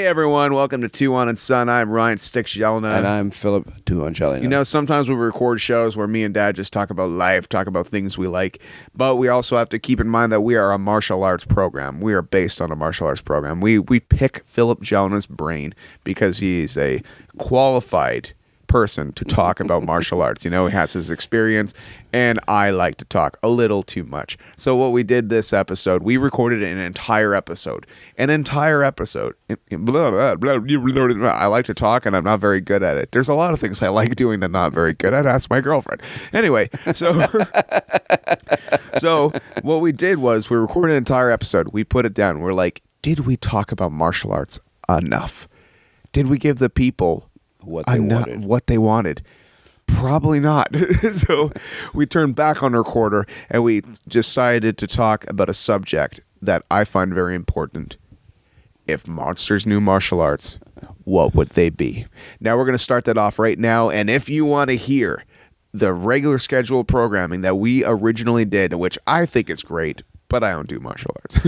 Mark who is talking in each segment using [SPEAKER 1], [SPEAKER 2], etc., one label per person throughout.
[SPEAKER 1] Hey everyone, welcome to Tuhon and Son. I'm Ryan Gelinas.
[SPEAKER 2] And I'm Philip Gelinas.
[SPEAKER 1] You know, sometimes we record shows where me and Dad just talk about life, talk about things we like, but we also have to keep in mind that we are a martial arts program. We are based on a martial arts program. We pick Philip Gelinas' brain because he's a qualified person to talk about martial arts. You know, he has his experience, and I like to talk a little too much. So what we did this episode, we recorded an entire episode. I like to talk, and I'm not very good at it. There's a lot of things I like doing that I'm not very good at. Ask my girlfriend. Anyway, so what we did was we recorded an entire episode. We put it down. We're like, did we talk about martial arts enough? Did we give the people what they wanted? Probably not. So we turned back on the recorder and we decided to talk about a subject that I find very important. If monsters knew martial arts, what would they be? Now we're going to start that off right now, and if you want to hear the regular scheduled programming that we originally did, which I think is great, but I don't do martial arts.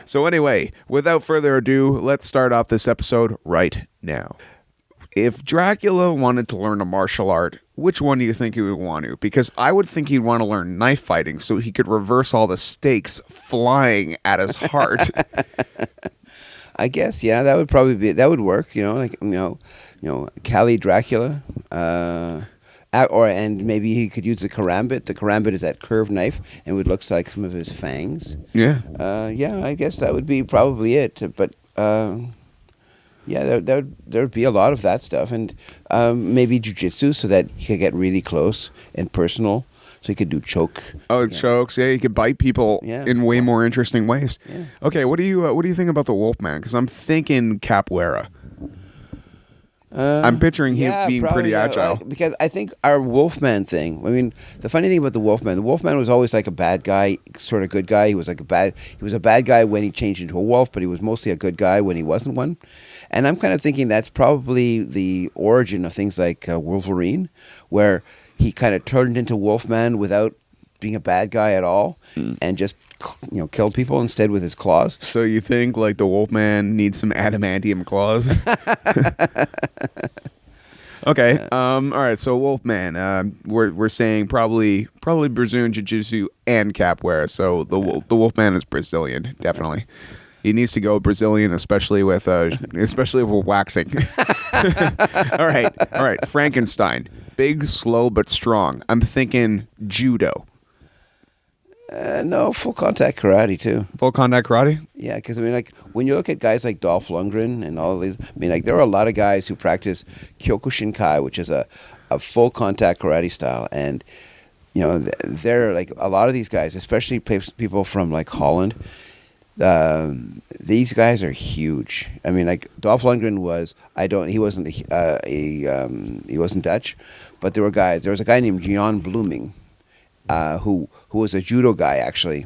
[SPEAKER 1] So anyway, without further ado, let's start off this episode right now. If Dracula wanted to learn a martial art, which one do you think he would want to? Because I would think he'd want to learn knife fighting so he could reverse all the stakes flying at his heart.
[SPEAKER 2] I guess, yeah, that would work. You know, Cali Dracula, and maybe he could use the karambit. The karambit is that curved knife, and it would look like some of his fangs.
[SPEAKER 1] Yeah.
[SPEAKER 2] Yeah, I guess that would be probably it. But yeah, there would be a lot of that stuff, and maybe jiu-jitsu so that he could get really close and personal, so he could do choke.
[SPEAKER 1] Oh, chokes! Yeah, he could bite people in way more interesting ways. Yeah. Okay, what do you think about the Wolfman? Because I'm thinking capoeira. I'm picturing him being pretty agile.
[SPEAKER 2] Because I think our Wolfman thing. I mean, the funny thing about the Wolfman was always like a bad guy, sort of good guy. He was a bad guy when he changed into a wolf, but he was mostly a good guy when he wasn't one. And I'm kind of thinking that's probably the origin of things like Wolverine, where he kind of turned into Wolfman without being a bad guy at all, and just killed people instead with his claws.
[SPEAKER 1] So you think like the Wolfman needs some adamantium claws? Okay. All right. So Wolfman, we're saying probably Brazilian Jiu Jitsu and capoeira. So the Wolfman is Brazilian, definitely. He needs to go Brazilian, especially with waxing. All right. Frankenstein, big, slow, but strong. I'm thinking judo.
[SPEAKER 2] No, full contact karate too.
[SPEAKER 1] Full contact karate?
[SPEAKER 2] Yeah, because I mean, like when you look at guys like Dolph Lundgren and all these, I mean, like there are a lot of guys who practice Kyokushinkai, which is a full contact karate style, and they're like a lot of these guys, especially people from like Holland. These guys are huge. I mean, like Dolph Lundgren he wasn't Dutch, but there was a guy named Jan Bloeming, who was a judo guy actually.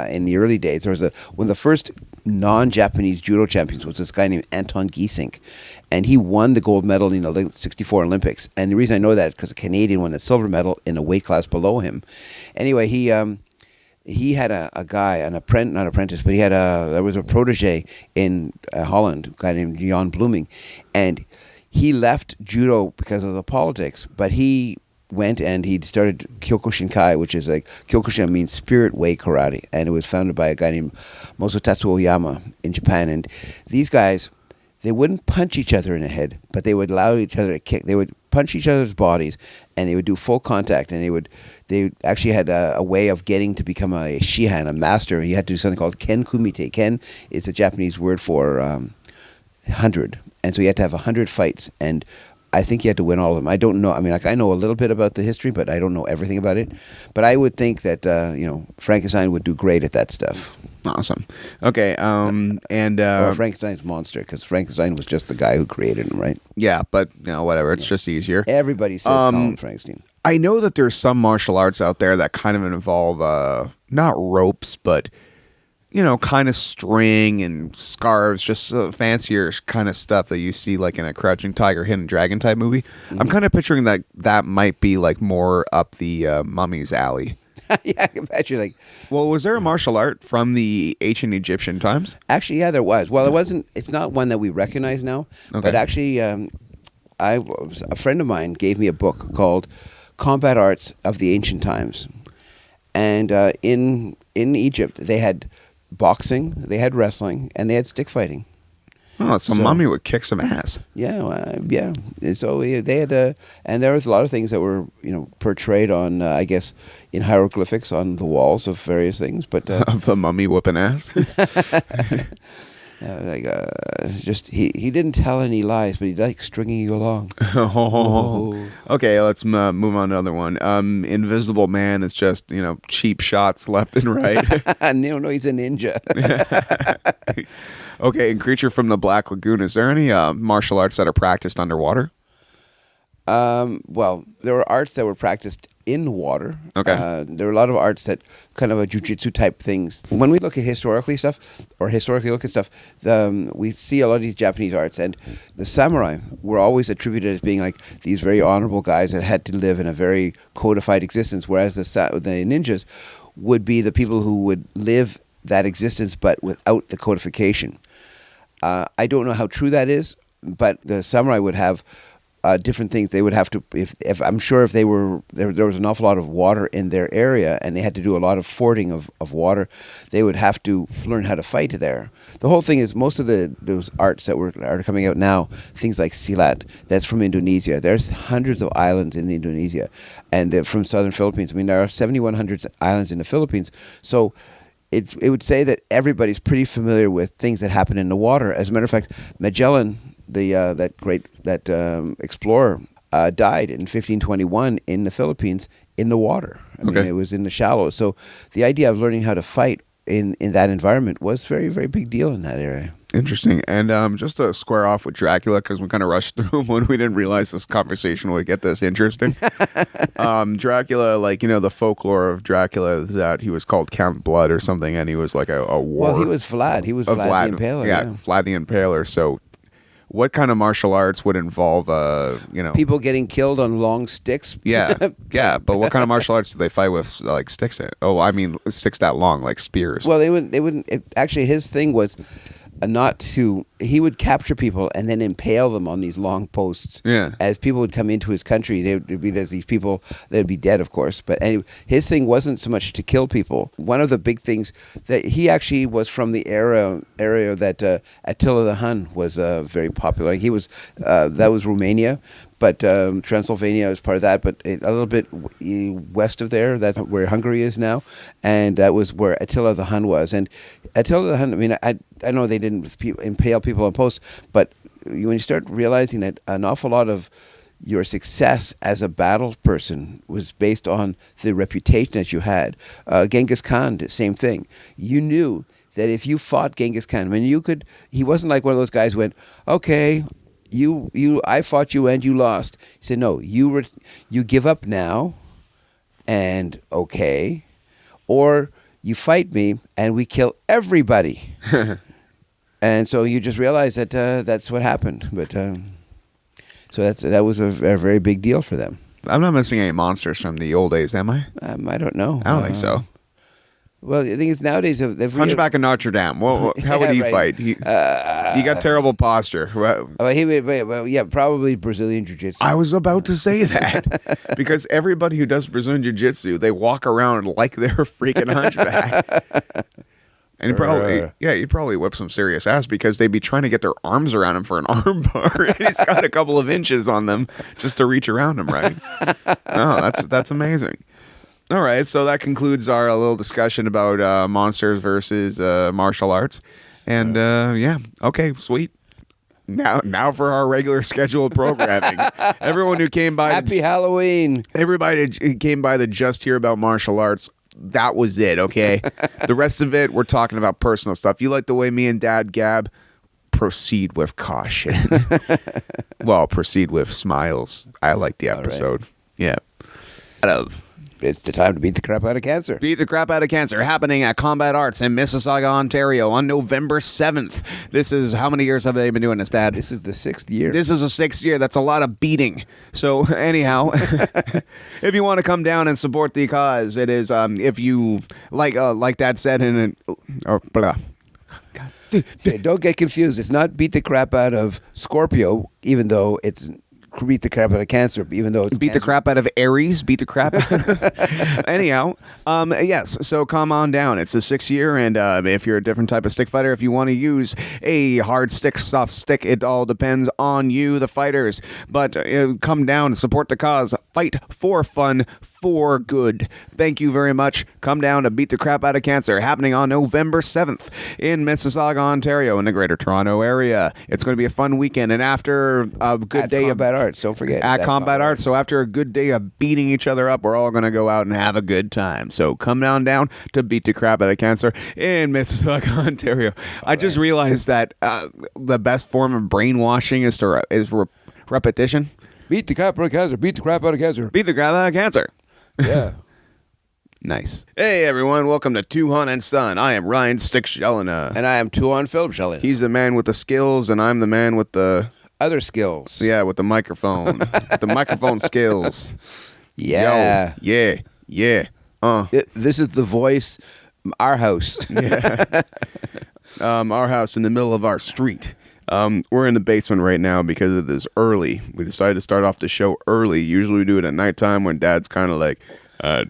[SPEAKER 2] In the early days, one of the first non-Japanese judo champions was this guy named Anton Geesink, and he won the gold medal in the '64 Olympics. And the reason I know that is because a Canadian won the silver medal in a weight class below him. Anyway, he had a guy, not apprentice, but there was a protege in Holland, a guy named Jan Bloeming, and he left judo because of the politics, but he went and he started Kyokushinkai, which is like, Kyokushin means spirit way karate, and it was founded by a guy named Mototatsu Oyama in Japan. And these guys, they wouldn't punch each other in the head, but they would allow each other to kick. They would punch each other's bodies, and they would do full contact, and they actually had a way of getting to become a shihan, a master. You had to do something called ken kumite. Ken is the Japanese word for 100, and so you had to have 100 fights, and I think you had to win all of them. I don't know. I mean, like I know a little bit about the history, but I don't know everything about it. But I would think that Frankenstein would do great at that stuff.
[SPEAKER 1] Awesome. Okay.
[SPEAKER 2] Or Frankenstein's monster, because Frankenstein was just the guy who created him, right?
[SPEAKER 1] Yeah, but whatever. It's just easier.
[SPEAKER 2] Everybody says call him Frankenstein.
[SPEAKER 1] I know that there's some martial arts out there that kind of involve not ropes, but kind of string and scarves, just fancier kind of stuff that you see like in a Crouching Tiger, Hidden Dragon type movie. Mm-hmm. I'm kind of picturing that might be like more up the mummy's alley.
[SPEAKER 2] Yeah, I can bet you. Like,
[SPEAKER 1] well, was there a martial art from the ancient Egyptian times?
[SPEAKER 2] actually, yeah, there was. Well, it wasn't. It's not one that we recognize now.
[SPEAKER 1] Okay.
[SPEAKER 2] But actually, a friend of mine gave me a book called "Combat Arts of the Ancient Times," and in Egypt they had boxing, they had wrestling, and they had stick fighting.
[SPEAKER 1] Oh, so mummy would kick some ass.
[SPEAKER 2] Yeah, yeah. And so they had, and there was a lot of things that were, portrayed on, I guess, in hieroglyphics on the walls of various things. But
[SPEAKER 1] of the mummy whooping ass.
[SPEAKER 2] just he didn't tell any lies, but he liked stringing you along.
[SPEAKER 1] Okay, let's move on to another one. Invisible Man is just cheap shots left and right.
[SPEAKER 2] No, he's a ninja.
[SPEAKER 1] Okay, and Creature from the Black Lagoon. Is there any martial arts that are practiced underwater?
[SPEAKER 2] Well, there were arts that were practiced in water.
[SPEAKER 1] Okay.
[SPEAKER 2] There were a lot of arts that kind of a jiu-jitsu type things. When we look at historically look at stuff, we see a lot of these Japanese arts, and the samurai were always attributed as being like these very honorable guys that had to live in a very codified existence, whereas the ninjas would be the people who would live that existence but without the codification. I don't know how true that is, but the samurai would have different things. They would have to, if I'm sure if they were there was an awful lot of water in their area and they had to do a lot of fording of water, they would have to learn how to fight there. The whole thing is most of those arts that are coming out now, things like silat, that's from Indonesia. There's hundreds of islands in Indonesia, and they're from southern Philippines. I mean, there are 7,100 islands in the Philippines, so it would say that everybody's pretty familiar with things that happen in the water. As a matter of fact, Magellan, that great explorer, died in 1521 in the Philippines in the water. I mean, it was in the shallows. So the idea of learning how to fight in that environment was very, very big deal in that area.
[SPEAKER 1] Interesting. And just to square off with Dracula, because we kind of rushed through when we didn't realize this conversation would get this interesting. Dracula, the folklore of Dracula is that he was called Count Blood or something, and he was like a war.
[SPEAKER 2] Well, he was Vlad. He was Vlad the Impaler.
[SPEAKER 1] Yeah, Vlad the Impaler. So what kind of martial arts would involve,
[SPEAKER 2] people getting killed on long sticks?
[SPEAKER 1] Yeah, yeah. But what kind of martial arts do they fight with, like, sticks? Sticks that long, like spears.
[SPEAKER 2] Well, they wouldn't. Actually, his thing was he would capture people and then impale them on these long posts.
[SPEAKER 1] Yeah. As
[SPEAKER 2] people would come into his country, there's these people that'd be dead, of course. But anyway, his thing wasn't so much to kill people. One of the big things that he actually was from the area that Attila the Hun was very popular. He was that was Romania. But Transylvania is part of that, but a little bit west of there, that's where Hungary is now, and that was where Attila the Hun was. And Attila the Hun, I mean, I know they didn't impale people on posts, but when you start realizing that an awful lot of your success as a battle person was based on the reputation that you had. Genghis Khan, the same thing. You knew that if you fought Genghis Khan, I mean, he wasn't like one of those guys who went, okay, I fought you and you lost. He said, no, you give up now, and okay, or you fight me and we kill everybody. And so you just realize that that's what happened. But so that was a very big deal for them.
[SPEAKER 1] I'm not missing any monsters from the old days, am I?
[SPEAKER 2] I don't know.
[SPEAKER 1] I don't think so.
[SPEAKER 2] Well, the thing is, nowadays,
[SPEAKER 1] Hunchback of Notre Dame. How would he fight? He got terrible posture.
[SPEAKER 2] Yeah, probably Brazilian Jiu Jitsu.
[SPEAKER 1] I was about to say that because everybody who does Brazilian Jiu Jitsu, they walk around like they're a freaking hunchback. And he'd probably whip some serious ass because they'd be trying to get their arms around him for an arm bar. And he's got a couple of inches on them just to reach around him, right? Oh, that's amazing. All right, so that concludes our little discussion about monsters versus martial arts. And okay, sweet. Now for our regular scheduled programming. Everyone who came by,
[SPEAKER 2] Happy Halloween.
[SPEAKER 1] Everybody who came by to just hear about martial arts, that was it, okay? The rest of it, we're talking about personal stuff. You like the way me and Dad gab? Proceed with caution. Well, proceed with smiles. I like the episode. Right. Yeah.
[SPEAKER 2] it's the time to beat the crap out of cancer.
[SPEAKER 1] Beat the crap out of cancer, happening at Combat Arts in Mississauga, Ontario on November 7th. This is, how many years have they been doing this, Dad?
[SPEAKER 2] This is the 6th year.
[SPEAKER 1] This is a 6th year. That's a lot of beating. So anyhow, if you want to come down and support the cause, it is, if you, like Dad said, or blah. God.
[SPEAKER 2] Okay, don't get confused. It's not beat the crap out of Scorpio, even though it's beat the crap out of cancer, even though it's
[SPEAKER 1] beat
[SPEAKER 2] cancer.
[SPEAKER 1] The crap out of Aries, beat the crap anyhow, yes, so come on down. It's the 6th year, and if you're a different type of stick fighter, if you want to use a hard stick, soft stick, it all depends on you, the fighters, but come down, support the cause, fight for fun, for good. Thank you very much. Come down to beat the crap out of cancer, happening on November 7th in Mississauga, Ontario, in the Greater Toronto area. It's going to be a fun weekend, and after a good day of
[SPEAKER 2] Combat Arts, don't forget.
[SPEAKER 1] At Combat Arts. So after a good day of beating each other up, we're all going to go out and have a good time. So come down to beat the crap out of cancer in Mississauga, Ontario. I just realized that the best form of brainwashing is repetition.
[SPEAKER 2] Beat the crap out of cancer. Beat the crap out of cancer.
[SPEAKER 1] Beat the crap out of cancer.
[SPEAKER 2] Yeah.
[SPEAKER 1] Nice. Hey, everyone. Welcome to Tuhon and Son. I am Ryan Stick Gelinas.
[SPEAKER 2] And I am Tuhon Philip Gelinas.
[SPEAKER 1] He's the man with the skills, and I'm the man with the...
[SPEAKER 2] other skills.
[SPEAKER 1] Yeah, with the microphone. The microphone skills.
[SPEAKER 2] Yeah.
[SPEAKER 1] Yo, yeah.
[SPEAKER 2] This is the voice, our house.
[SPEAKER 1] Yeah. Our house in the middle of our street. We're in the basement right now because it is early. We decided to start off the show early. Usually we do it at nighttime when Dad's kind of like, I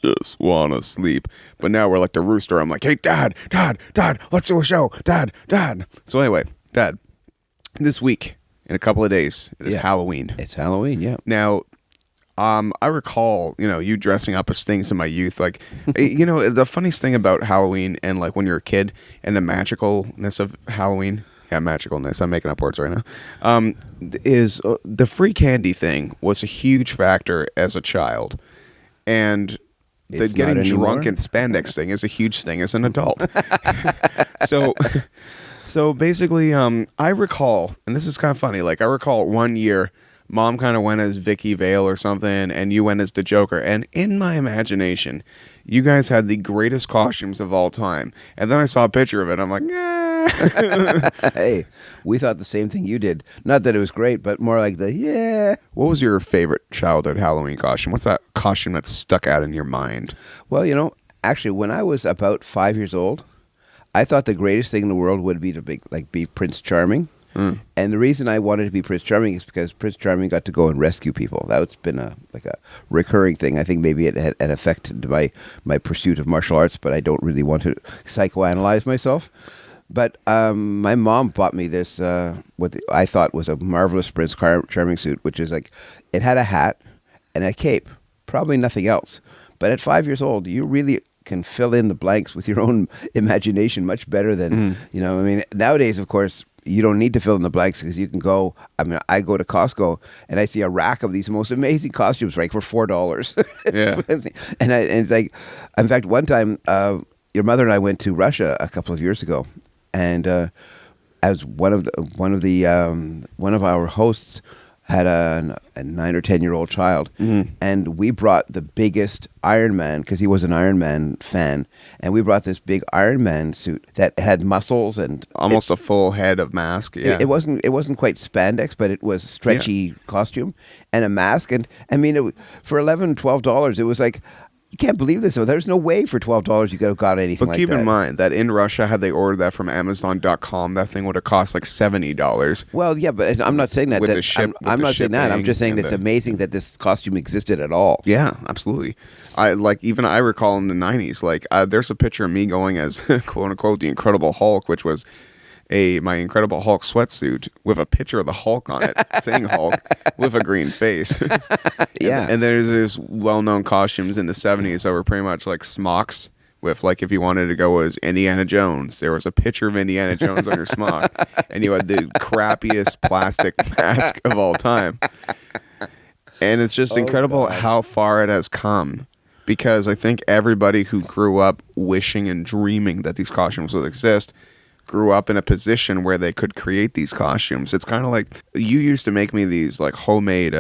[SPEAKER 1] just want to sleep. But now we're like the rooster. I'm like, hey, Dad, let's do a show. Dad. So anyway, Dad, this week, in a couple of days, it is Halloween.
[SPEAKER 2] It's Halloween, yeah.
[SPEAKER 1] Now, I recall, you dressing up as things in my youth. Like, the funniest thing about Halloween and like when you're a kid and the magicalness of Halloween. Yeah, magicalness. I'm making up words right now. Is the free candy thing was a huge factor as a child, and the getting drunk and spandex thing is a huge thing as an adult. So basically, I recall, and this is kind of funny. Like I recall one year, Mom kind of went as Vicky Vale or something, and you went as the Joker. And in my imagination, you guys had the greatest costumes of all time. And then I saw a picture of it. I'm like,
[SPEAKER 2] Hey, we thought the same thing you did. Not that it was great, but more like
[SPEAKER 1] What was your favorite childhood Halloween costume? What's that costume that stuck out in your mind?
[SPEAKER 2] Well, actually, when I was about 5 years old, I thought the greatest thing in the world would be to be Prince Charming. And the reason I wanted to be Prince Charming is because Prince Charming got to go and rescue people. That's been a recurring thing. I think maybe it had an effect to my pursuit of martial arts, but I don't really want to psychoanalyze myself. But my mom bought me this, what I thought was a marvelous Prince Charming suit, which is like, it had a hat and a cape, probably nothing else. But at 5 years old, you really can fill in the blanks with your own imagination much better than, nowadays, of course, you don't need to fill in the blanks because you can go. I go to Costco and I see a rack of these most amazing costumes, right, for $4.
[SPEAKER 1] Yeah.
[SPEAKER 2] and it's like, in fact, one time, your mother and I went to Russia a couple of years ago, and as one of our hosts had a 9 or 10-year-old child, and we brought the biggest Iron Man, because he was an Iron Man fan, and we brought this big Iron Man suit that had muscles and
[SPEAKER 1] almost a full head of mask. Yeah,
[SPEAKER 2] it wasn't quite spandex, but it was a stretchy costume and a mask, and for $11, $12, it was like, you can't believe this. So there's no way for $12 you could have got anything like that.
[SPEAKER 1] But keep in mind that in Russia, had they ordered that from Amazon.com, that thing would have cost like $70.
[SPEAKER 2] Well, yeah, but I'm not saying that. I'm not saying that. I'm just saying that it's amazing that this costume existed at all.
[SPEAKER 1] Yeah, absolutely. I recall in the 90s, like there's a picture of me going as quote unquote the Incredible Hulk, which was my Incredible Hulk sweatsuit with a picture of the Hulk on it, saying Hulk, with a green face.
[SPEAKER 2] Yeah.
[SPEAKER 1] And there's well-known costumes in the 70s that were pretty much like smocks with, like, if you wanted to go as Indiana Jones, there was a picture of Indiana Jones on your smock, and you had the crappiest plastic mask of all time. And it's just incredible how far it has come, because I think everybody who grew up wishing and dreaming that these costumes would exist grew up in a position where they could create these costumes. It's kind of like you used to make me these like homemade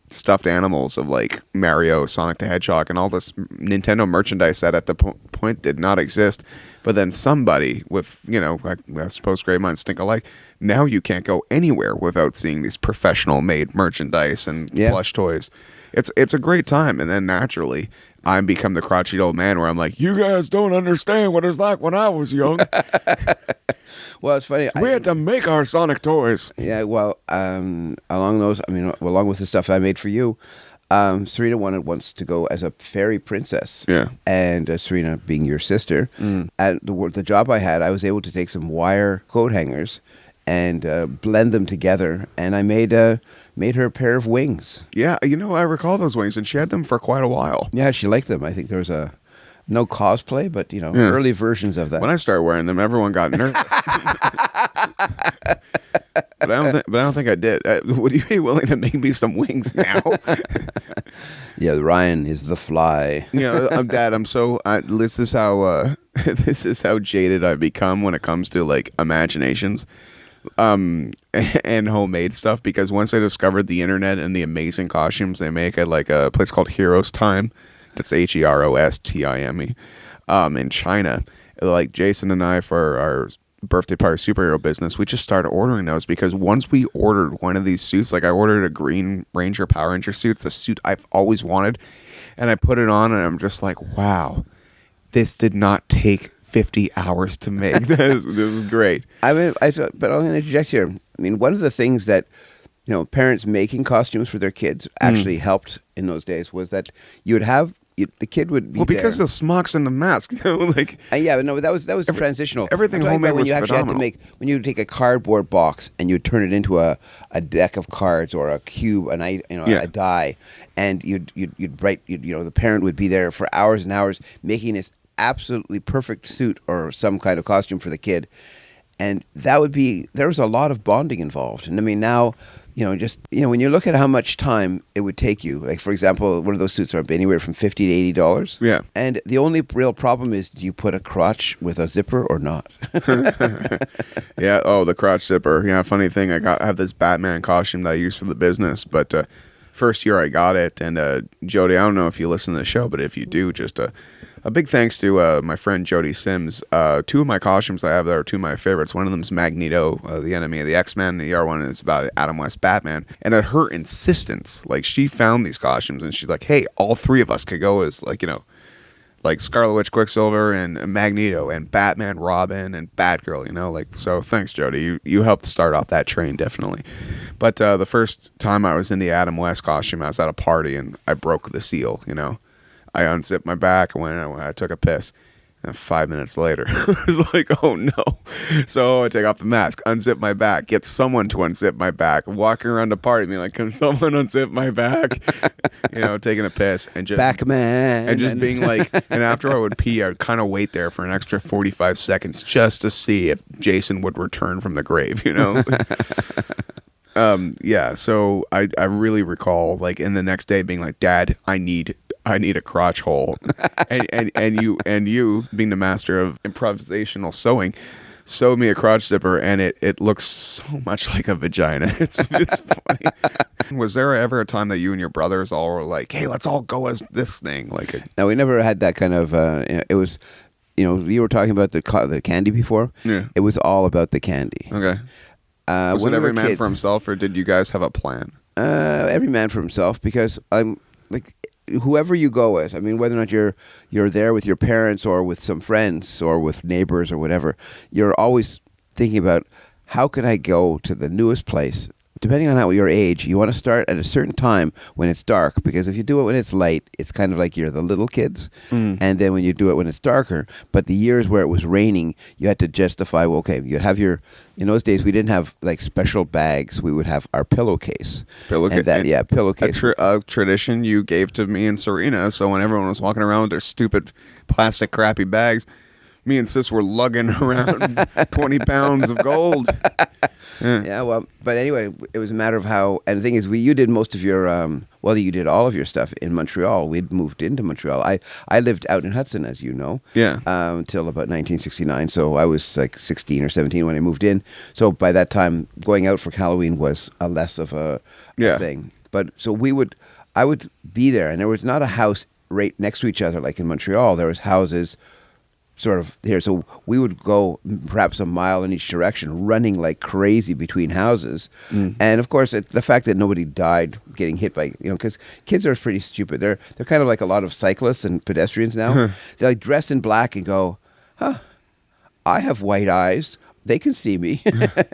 [SPEAKER 1] stuffed animals of like Mario, Sonic the Hedgehog, and all this Nintendo merchandise that at the point did not exist. But then somebody with, I suppose great minds think alike. Now you can't go anywhere without seeing these professional made merchandise and plush toys. It's a great time. And then naturally, I become the crotchety old man where I'm like, you guys don't understand what it's like when I was young.
[SPEAKER 2] Well, it's funny.
[SPEAKER 1] We had to make our Sonic toys.
[SPEAKER 2] Yeah, well, along with the stuff I made for you, Serena wants to go as a fairy princess.
[SPEAKER 1] Yeah.
[SPEAKER 2] And Serena, being your sister, at the job I had, I was able to take some wire coat hangers and blend them together, and I made her a pair of wings.
[SPEAKER 1] Yeah, I recall those wings, and she had them for quite a while.
[SPEAKER 2] Yeah, she liked them. I think there was no cosplay, but early versions of that.
[SPEAKER 1] When I started wearing them, everyone got nervous. But I don't think I did. Would you be willing to make me some wings now?
[SPEAKER 2] Yeah, Ryan is the fly.
[SPEAKER 1] Dad. This is how this is how jaded I've become when it comes to like imaginations, and homemade stuff. Because once I discovered the internet and the amazing costumes they make at like a place called Heroes Time, that's HEROSTIME, in China. Like Jason and I, for our birthday party superhero business, we just started ordering those because once we ordered one of these suits, like I ordered a Green Ranger Power Ranger suit. It's a suit I've always wanted, and I put it on and I'm just like, wow, this did not take 50 hours to make. This is great.
[SPEAKER 2] But I'm going to interject here. I mean, one of the things that parents making costumes for their kids actually helped in those days was that you would have the kid would be
[SPEAKER 1] because
[SPEAKER 2] there.
[SPEAKER 1] of the smocks and the mask.
[SPEAKER 2] That was transitional.
[SPEAKER 1] Everything homemade was phenomenal.
[SPEAKER 2] When you would take a cardboard box and you would turn it into a deck of cards or a cube, a die, and you'd write. The parent would be there for hours and hours making this absolutely perfect suit or some kind of costume for the kid, and there was a lot of bonding involved. And I mean now. When you look at how much time it would take you, like for example, one of those suits are anywhere from $50 to $80.
[SPEAKER 1] Yeah.
[SPEAKER 2] And the only real problem is, do you put a crotch with a zipper or not?
[SPEAKER 1] Yeah. Oh, the crotch zipper. Yeah. Funny thing, I have this Batman costume that I use for the business, but first year I got it, and Jody, I don't know if you listen to the show, but if you do, just a big thanks to my friend Jody Sims. Two of my costumes I have that are two of my favorites. One of them is Magneto, the enemy of the X-Men. The other one is about Adam West Batman. And at her insistence, like she found these costumes and she's like, hey, all three of us could go as like Scarlet Witch, Quicksilver, and Magneto, and Batman, Robin, and Batgirl. So thanks, Jody. You helped start off that train, definitely. But the first time I was in the Adam West costume, I was at a party and I broke the seal, I unzipped my back when I took a piss. And 5 minutes later, I was like, oh no. So I take off the mask, unzip my back, get someone to unzip my back, walking around the party being like, can someone unzip my back? Taking a piss and just
[SPEAKER 2] Backman.
[SPEAKER 1] And just being like, and after I would pee, I would kind of wait there for an extra 45 seconds just to see if Jason would return from the grave, Yeah, so I really recall like in the next day being like, Dad, I need a crotch hole, and you being the master of improvisational sewing, sewed me a crotch zipper, and it looks so much like a vagina. It's funny. Was there ever a time that you and your brothers all were like, hey, let's all go as this thing?
[SPEAKER 2] No, we never had that kind of. It was, you were talking about the candy before. Yeah, it was all about the candy.
[SPEAKER 1] Okay. Was it every man for himself, or did you guys have a plan?
[SPEAKER 2] Every man for himself, because I'm like. Whoever you go with, I mean, whether or not you're there with your parents or with some friends or with neighbors or whatever, you're always thinking about how can I go to the newest place. Depending on your age, you want to start at a certain time when it's dark, because if you do it when it's light, it's kind of like you're the little kids. And then when you do it when it's darker, but the years where it was raining, you had to justify, well, okay, you'd have in those days, we didn't have like special bags. We would have our pillowcase. Pillowcase.
[SPEAKER 1] A tradition you gave to me and Serena, so when everyone was walking around with their stupid plastic crappy bags, Me and sis were lugging around 20 pounds of gold.
[SPEAKER 2] Yeah, well, but anyway, it was a matter of how. And the thing is, you did most of your, you did all of your stuff in Montreal. We'd moved into Montreal. I lived out in Hudson, as you know.
[SPEAKER 1] Yeah.
[SPEAKER 2] Until about 1969. So I was like 16 or 17 when I moved in. So by that time, going out for Halloween was a less of a thing. But so I would be there, and there was not a house right next to each other like in Montreal. There was houses sort of here. So we would go perhaps a mile in each direction, running like crazy between houses. And of course, the fact that nobody died getting hit by, because kids are pretty stupid. They're kind of like a lot of cyclists and pedestrians now. They like dress in black and go, I have white eyes. They can see me.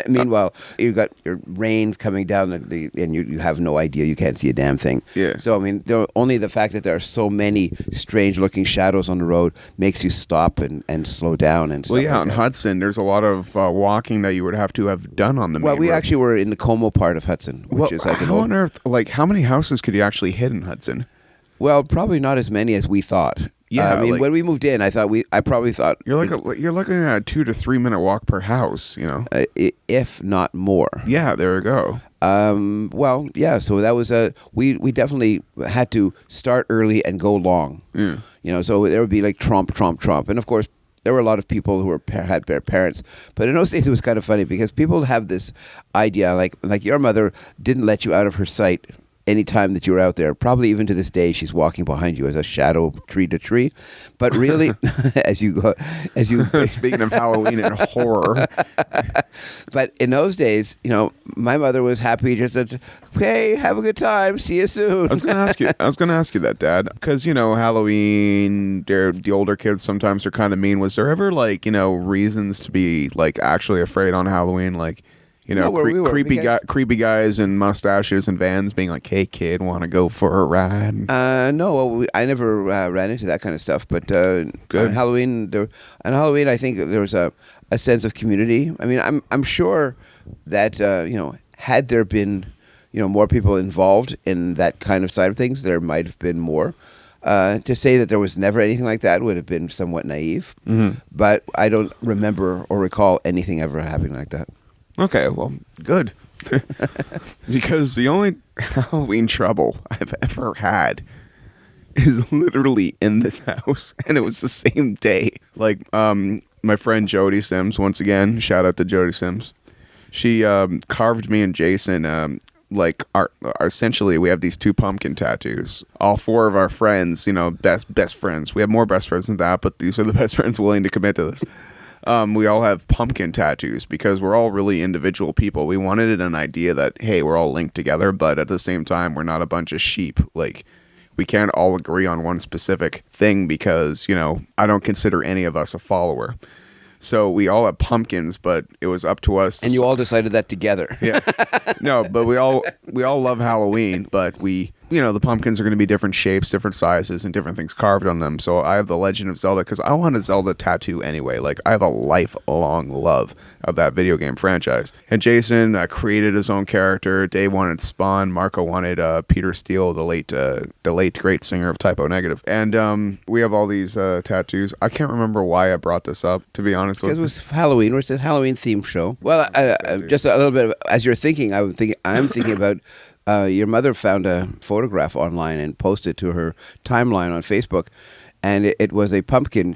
[SPEAKER 2] Meanwhile, you've got your rain coming down, and you have no idea. You can't see a damn thing.
[SPEAKER 1] Yeah.
[SPEAKER 2] So, I mean, only the fact that there are so many strange-looking shadows on the road makes you stop and slow down and stuff.
[SPEAKER 1] Well, yeah,
[SPEAKER 2] like
[SPEAKER 1] in
[SPEAKER 2] that.
[SPEAKER 1] Hudson, there's a lot of walking that you would have to have done on the main
[SPEAKER 2] Well, we
[SPEAKER 1] road.
[SPEAKER 2] actually were in the Como part of Hudson, which is like
[SPEAKER 1] how on earth, like, how many houses could you actually hit in Hudson?
[SPEAKER 2] Well, probably not as many as we thought.
[SPEAKER 1] Yeah,
[SPEAKER 2] I mean, when we moved in, I probably thought
[SPEAKER 1] you're looking at a 2 to 3 minute walk per house,
[SPEAKER 2] if not more.
[SPEAKER 1] Yeah, there we go.
[SPEAKER 2] Well, yeah. So that was we definitely had to start early and go long.
[SPEAKER 1] Yeah.
[SPEAKER 2] So there would be like tromp, and of course there were a lot of people who had their parents. But in those days, it was kind of funny because people have this idea, like your mother didn't let you out of her sight any time that you were out there. Probably even to this day, she's walking behind you as a shadow, tree to tree. But really, as you
[SPEAKER 1] Speaking of Halloween and horror,
[SPEAKER 2] but in those days, my mother was happy just that, hey, have a good time, see you soon.
[SPEAKER 1] I was going to ask you that, Dad, because Halloween, the older kids sometimes are kind of mean. Was there ever reasons to be actually afraid on Halloween, creepy guys in mustaches and vans being like, "Hey, kid, want to go for a ride?"
[SPEAKER 2] No, I never ran into that kind of stuff. But on Halloween, I think there was a sense of community. I mean, I'm sure that had there been more people involved in that kind of side of things, there might have been more. To say that there was never anything like that would have been somewhat naive.
[SPEAKER 1] Mm-hmm.
[SPEAKER 2] But I don't remember or recall anything ever happening like that.
[SPEAKER 1] Okay, well, good. Because the only Halloween trouble I've ever had is literally in this house, and it was the same day. My friend Jody Sims, once again, shout out to Jody Sims. She carved me and Jason, essentially we have these 2 pumpkin tattoos. All 4 of our friends, best friends. We have more best friends than that, but these are the best friends willing to commit to this. We all have pumpkin tattoos because we're all really individual people. We wanted an idea that, hey, we're all linked together, but at the same time, we're not a bunch of sheep. We can't all agree on one specific thing because, I don't consider any of us a follower. So we all have pumpkins, but it was up to us.
[SPEAKER 2] And you all decided that together.
[SPEAKER 1] Yeah. No, but we all love Halloween, but the pumpkins are going to be different shapes, different sizes, and different things carved on them. So I have the Legend of Zelda because I want a Zelda tattoo anyway. I have a lifelong love of that video game franchise. And Jason created his own character. Dave wanted Spawn. Marco wanted Peter Steele, the late great singer of Typo Negative. And we have all these tattoos. I can't remember why I brought this up, to be honest with you.
[SPEAKER 2] Because it was Halloween, or it's a Halloween themed show. Well, just a little bit as you're thinking, I'm thinking about. Your mother found a photograph online and posted to her timeline on Facebook, and it was a pumpkin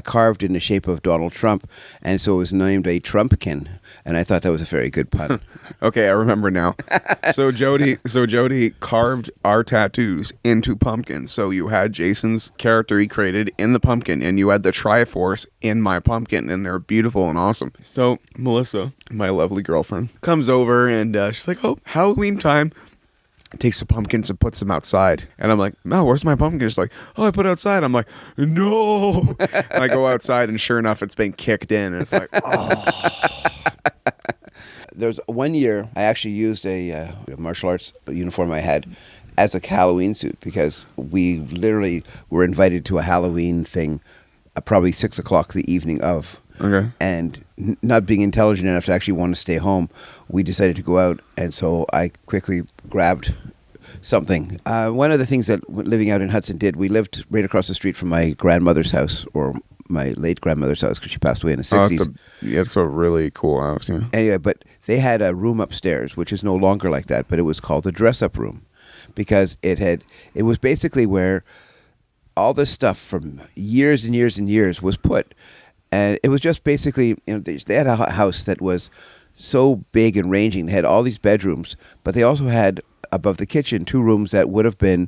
[SPEAKER 2] carved in the shape of Donald Trump, and so it was named a Trumpkin, and I thought that was a very good pun.
[SPEAKER 1] Okay, I remember now. So Jody carved our tattoos into pumpkins. So you had Jason's character he created in the pumpkin, and you had the Triforce in my pumpkin, and they're beautiful and awesome. So Melissa, my lovely girlfriend, comes over and she's like, "Oh, Halloween time." Takes the pumpkins and puts them outside. And I'm like, "Mel, where's my pumpkin?" She's like, "Oh, I put it outside." I'm like, "No." And I go outside, and sure enough, it's been kicked in. And it's like, oh.
[SPEAKER 2] There's one year I actually used a martial arts uniform I had as a Halloween suit because we literally were invited to a Halloween thing probably 6 o'clock the evening of.
[SPEAKER 1] Okay.
[SPEAKER 2] And not being intelligent enough to actually want to stay home, we decided to go out. And so I quickly grabbed something. One of the things that living out in Hudson did, we lived right across the street from my grandmother's house, or my late grandmother's house because she passed away in the
[SPEAKER 1] Oh,
[SPEAKER 2] 60s.
[SPEAKER 1] it's a really cool house. Yeah.
[SPEAKER 2] Anyway, but they had a room upstairs, which is no longer like that, but it was called the dress-up room because it was basically where all this stuff from years and years and years was put. And it was just basically, they had a house that was so big and ranging. They had all these bedrooms, but they also had above the kitchen 2 rooms that would have been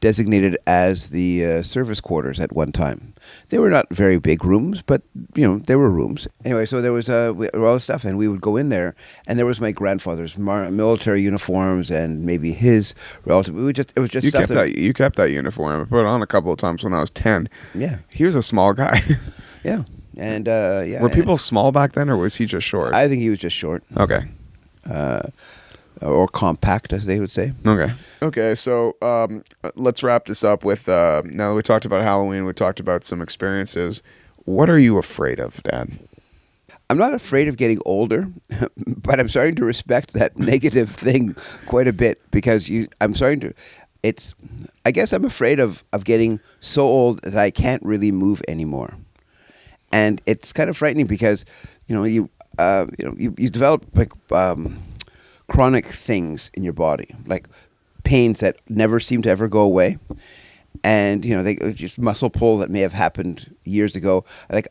[SPEAKER 2] designated as the service quarters at one time. They were not very big rooms, but they were rooms. Anyway, so there was all this stuff, and we would go in there, and there was my grandfather's military uniforms and maybe his relative. It was just
[SPEAKER 1] You
[SPEAKER 2] stuff
[SPEAKER 1] you kept that uniform. I put it on a couple of times when I was 10.
[SPEAKER 2] Yeah,
[SPEAKER 1] He was a small guy.
[SPEAKER 2] yeah, and yeah.
[SPEAKER 1] Were people small back then, or was he just short?
[SPEAKER 2] I think he was just short.
[SPEAKER 1] Okay.
[SPEAKER 2] Or compact, as they would say.
[SPEAKER 1] Okay. So let's wrap this up with now that we talked about Halloween, we talked about some experiences. What are you afraid of, Dad?
[SPEAKER 2] I'm not afraid of getting older, but I'm starting to respect that negative thing quite a bit because I guess I'm afraid of getting so old that I can't really move anymore. And it's kind of frightening because, you develop like chronic things in your body, like pains that never seem to ever go away. And, they just muscle pull that may have happened years ago. Like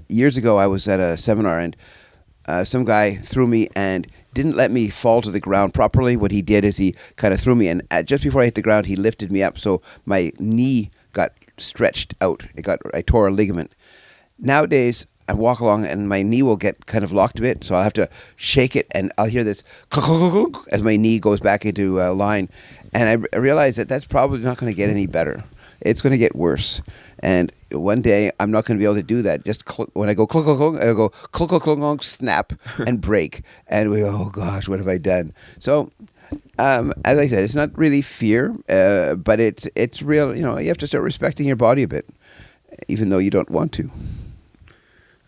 [SPEAKER 2] years ago I was at a seminar and some guy threw me and didn't let me fall to the ground properly. What he did is he kind of threw me, and just before I hit the ground, he lifted me up. So my knee got stretched out. I tore a ligament. Nowadays, I walk along and my knee will get kind of locked a bit, so I'll have to shake it, and I'll hear this as my knee goes back into line. And I realize that that's probably not going to get any better. It's going to get worse. And one day, I'm not going to be able to do that. Just when I go clunk, clunk, clunk, I go clunk, clunk, clunk, clunk, snap, and break. And we go, oh gosh, what have I done? So, as I said, it's not really fear, but it's real. You have to start respecting your body a bit, even though you don't want to.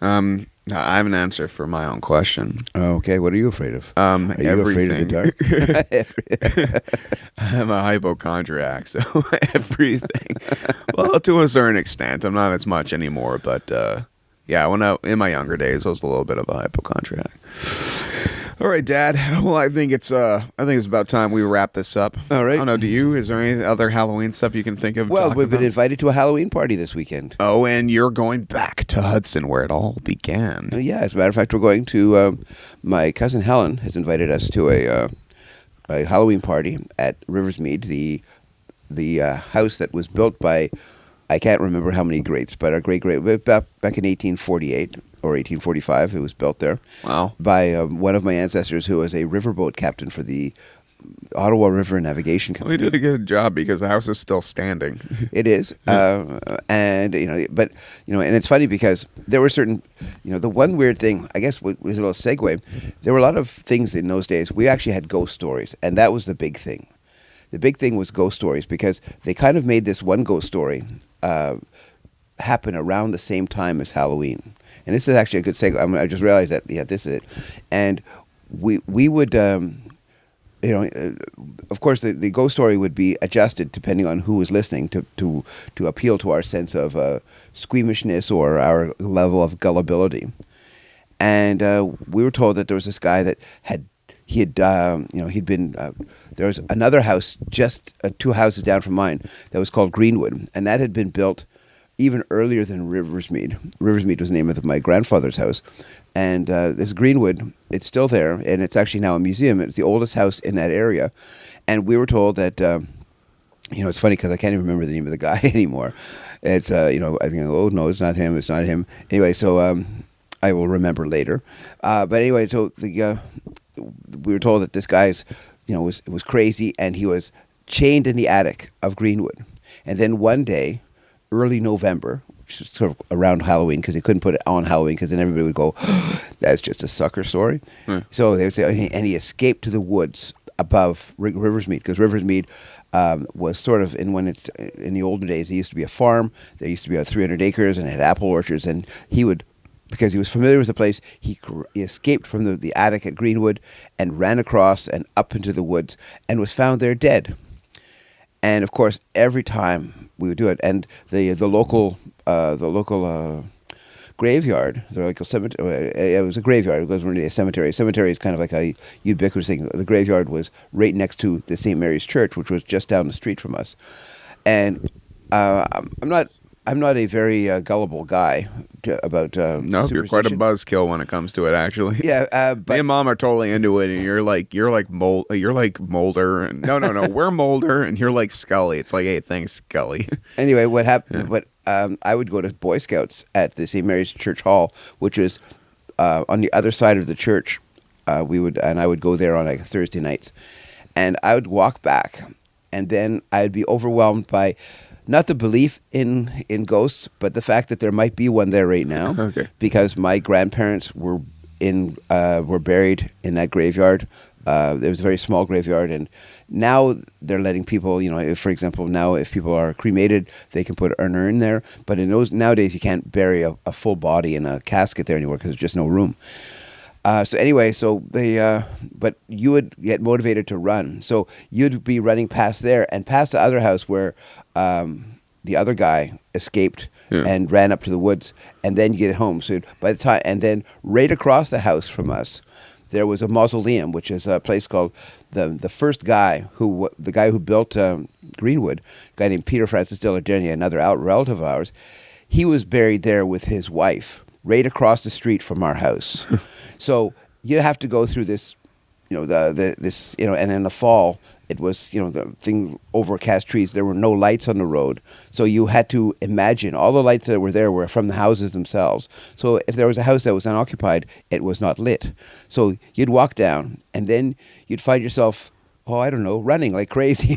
[SPEAKER 1] I have an answer for my own question.
[SPEAKER 2] Okay, what are you afraid of?
[SPEAKER 1] Are
[SPEAKER 2] you afraid of the dark?
[SPEAKER 1] I'm a hypochondriac, so everything. Well, to a certain extent, I'm not as much anymore, but yeah, in my younger days, I was a little bit of a hypochondriac. All right, Dad. Well, I think it's about time we wrap this up.
[SPEAKER 2] All right.
[SPEAKER 1] I don't know. Do you? Is there any other Halloween stuff you can think of?
[SPEAKER 2] Well, we've been invited to a Halloween party this weekend.
[SPEAKER 1] Oh, and you're going back to Hudson, where it all began.
[SPEAKER 2] Yeah, as a matter of fact, we're going to. My cousin Helen has invited us to a Halloween party at Riversmead, the house that was built by, I can't remember how many greats, but our great back in 1848. Or 1845, it was built there.
[SPEAKER 1] Wow.
[SPEAKER 2] By one of my ancestors who was a riverboat captain for the Ottawa River Navigation Company.
[SPEAKER 1] Well, he did a good job because the house is still standing.
[SPEAKER 2] It is. And, and it's funny because there were certain, the one weird thing, I guess was a little segue, there were a lot of things in those days. We actually had ghost stories, and that was the big thing. The big thing was ghost stories because they kind of made this one ghost story happen around the same time as Halloween. And this is actually a good segue. I just realized that, this is it. And we would, of course, the ghost story would be adjusted depending on who was listening to appeal to our sense of squeamishness or our level of gullibility. And we were told that there was this guy that he'd been, there was another house just 2 houses down from mine that was called Greenwood. And that had been built even earlier than Riversmead. Riversmead was the name of my grandfather's house. And this Greenwood, it's still there, and it's actually now a museum. It's the oldest house in that area. And we were told that, it's funny because I can't even remember the name of the guy anymore. It's, I think, oh, no, it's not him. Anyway, so I will remember later. But anyway, so we were told that this guy's, was crazy, and he was chained in the attic of Greenwood. And then one day, early November, which is sort of around Halloween, because they couldn't put it on Halloween, because then everybody would go, that's just a sucker story. So they would say, and he escaped to the woods above Riversmead, because Riversmead was sort of, in the older days, it used to be a farm. There used to be about 300 acres, and it had apple orchards, and he would, because he was familiar with the place, he escaped from the attic at Greenwood and ran across and up into the woods and was found there dead. And of course, every time we would do it, and the local graveyard. They're like a cemetery. It was a graveyard. It wasn't really a cemetery. A cemetery is kind of like a ubiquitous thing. The graveyard was right next to the St. Mary's Church, which was just down the street from us. And I'm not a very gullible guy about
[SPEAKER 1] no, you're quite a buzzkill when it comes to it, actually.
[SPEAKER 2] Yeah, but
[SPEAKER 1] me and Mom are totally into it, and you're like Mulder, and no, we're Mulder, and you're like Scully. It's like, hey, thanks, Scully.
[SPEAKER 2] Anyway, what happened? But I would go to Boy Scouts at the St. Mary's Church Hall, which is on the other side of the church. I would go there on like Thursday nights, and I would walk back, and then I'd be overwhelmed by not the belief in ghosts, but the fact that there might be one there right now.
[SPEAKER 1] Okay.
[SPEAKER 2] Because my grandparents were buried in that graveyard. It was a very small graveyard, and now they're letting people, for example, now if people are cremated, they can put an urn there. But nowadays, you can't bury a full body in a casket there anymore because there's just no room. But you would get motivated to run. So you'd be running past there and past the other house where the other guy escaped and ran up to the woods, and then you get home. So and then right across the house from us, there was a mausoleum, which is a place called the first guy the guy who built Greenwood, a guy named Peter Francis de la Denia, another relative of ours. He was buried there with his wife, right across the street from our house. So you have to go through this, and in the fall, it was, the thing, overcast trees. There were no lights on the road. So you had to imagine all the lights that were there were from the houses themselves. So if there was a house that was unoccupied, it was not lit. So you'd walk down, and then you'd find yourself, running like crazy.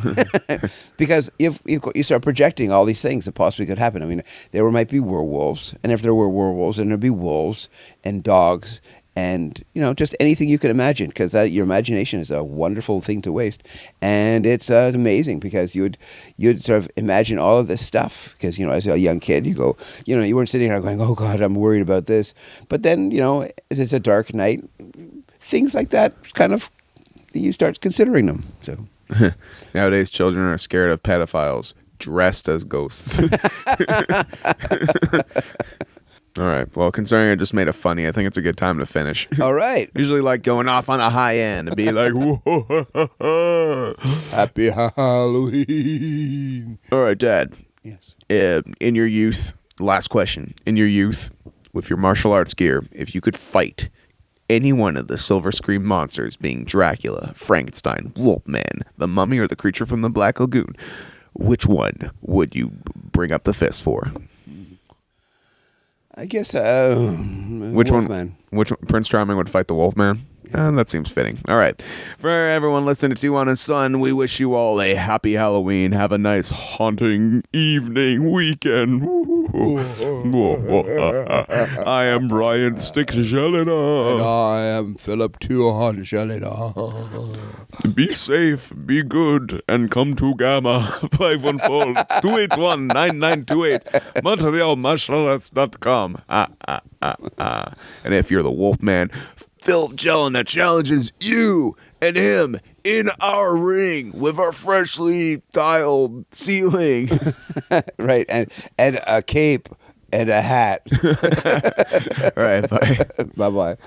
[SPEAKER 2] Because if you start projecting all these things that possibly could happen. I mean, there might be werewolves. And if there were werewolves, then there'd be wolves and dogs and, just anything you could imagine, because your imagination is a wonderful thing to waste. And it's amazing because you'd sort of imagine all of this stuff because, as a young kid, you go, you weren't sitting there going, oh, God, I'm worried about this. But then, as it's a dark night, things like that kind of, you start considering them. So
[SPEAKER 1] Nowadays, children are scared of pedophiles dressed as ghosts. All right. Well, considering I just made it funny, I think it's a good time to finish.
[SPEAKER 2] All right.
[SPEAKER 1] Usually like going off on a high end and be like, whoa,
[SPEAKER 2] happy Halloween.
[SPEAKER 1] All right, Dad.
[SPEAKER 2] Yes.
[SPEAKER 1] In your youth, last question. In your youth, with your martial arts gear, if you could fight any one of the Silver Scream monsters, being Dracula, Frankenstein, Wolfman, the Mummy, or the Creature from the Black Lagoon, which one would you bring up the fist for?
[SPEAKER 2] I guess
[SPEAKER 1] which
[SPEAKER 2] Wolfman.
[SPEAKER 1] Which one? Prince Charming would fight the Wolfman? That seems fitting. All right. For everyone listening to Tuhon and Son, we wish you all a happy Halloween. Have a nice haunting evening weekend. I am Brian Sticks Gelina.
[SPEAKER 2] And I am Philip Tuhon Gelina.
[SPEAKER 1] Be safe, be good, and come to Gamma 514-281-9928 MontrealMartialArts.com. And if you're the Wolfman, Phil Gelina challenges you and him in our ring with our freshly tiled ceiling.
[SPEAKER 2] Right, and a cape and a hat.
[SPEAKER 1] All right, bye.
[SPEAKER 2] Bye-bye.